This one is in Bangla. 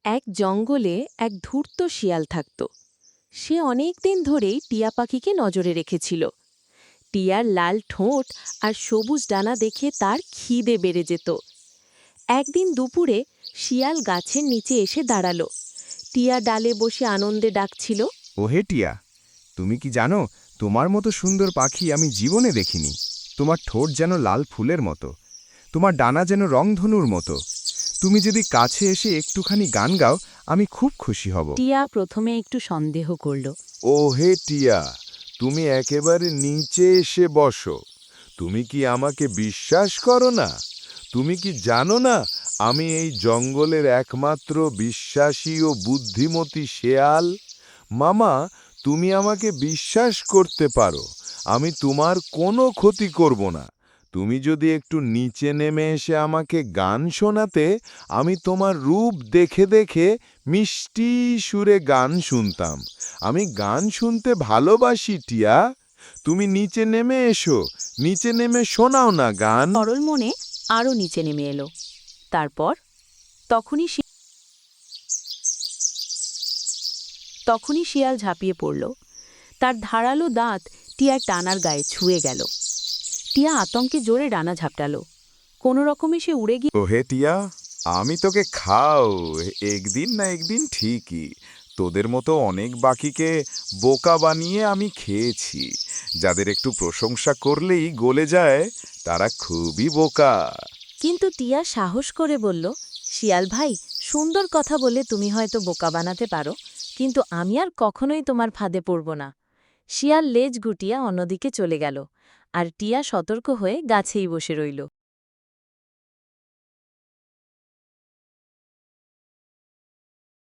এক জঙ্গলে এক ধূর্ত শিয়াল থাকত। সে অনেক দিন ধরেই টিয়া পাখিকে নজরে রেখেছিল। টিয়ার লাল ঠোঁট আর সবুজ ডানা দেখে তার খিদে বেড়ে যেত। একদিন দুপুরে শিয়াল গাছের নিচে এসে দাঁড়ালো। টিয়া ডালে বসে আনন্দে ডাকছিল। ওহে টিয়া, তুমি কি জানো তোমার মতো সুন্দর পাখি আমি জীবনে দেখিনি। তোমার ঠোঁট যেন লাল ফুলের মতো, তোমার ডানা যেন রংধনুর মতো। তুমি যদি কাছে এসে একটুখানি গান গাও, আমি খুব খুশি হব। টিয়া প্রথমে একটু সন্দেহ করল। ওহে টিয়া, তুমি একেবারে নিচে এসে বসো। তুমি কি আমাকে বিশ্বাস করো না? তুমি কি জানো না আমি এই জঙ্গলের একমাত্র বিশ্বাসী ও বুদ্ধিমতী শেয়াল? মামা, তুমি আমাকে বিশ্বাস করতে পারো। আমি তোমার কোনো ক্ষতি করব না। তুমি যদি একটু নিচে নেমে এসে আমাকে গান শোনাতে, আমি তোমার রূপ দেখে দেখে মিষ্টি সুরে গান শুনতাম। আমি গান শুনতে ভালোবাসি টিয়া। তুমি নিচে নেমে এসো, নিচে নেমে শোনাও না গান। সরল মনে আরও নিচে নেমে এলো। তারপর তখনই শিয়াল ঝাঁপিয়ে পড়ল। তার ধারালো দাঁত টিয়ার টানার গায়ে ছুঁয়ে গেল। টিয়া আতঙ্কে জোরে ডানা ঝাপটালো। কোনো রকমে সে উড়ে গিয়ে ওহে টিয়া, আমি তোকে খাও একদিন না একদিন ঠিকই। তোদের মতো অনেক বাকিকে বোকা বানিয়ে আমি খেয়েছি। যাদের একটু প্রশংসা করলেই গলে যায়, তারা খুবই বোকা। কিন্তু টিয়া সাহস করে বলল, শিয়াল ভাই, সুন্দর কথা বলে তুমি হয়তো বোকা বানাতে পারো, কিন্তু আমি আর কখনোই তোমার ফাঁদে পড়ব না। শিয়াল লেজ গুটিয়ে অন্যদিকে চলে গেল, আর টিয়া সতর্ক হয়ে গাছেই বসে রইল।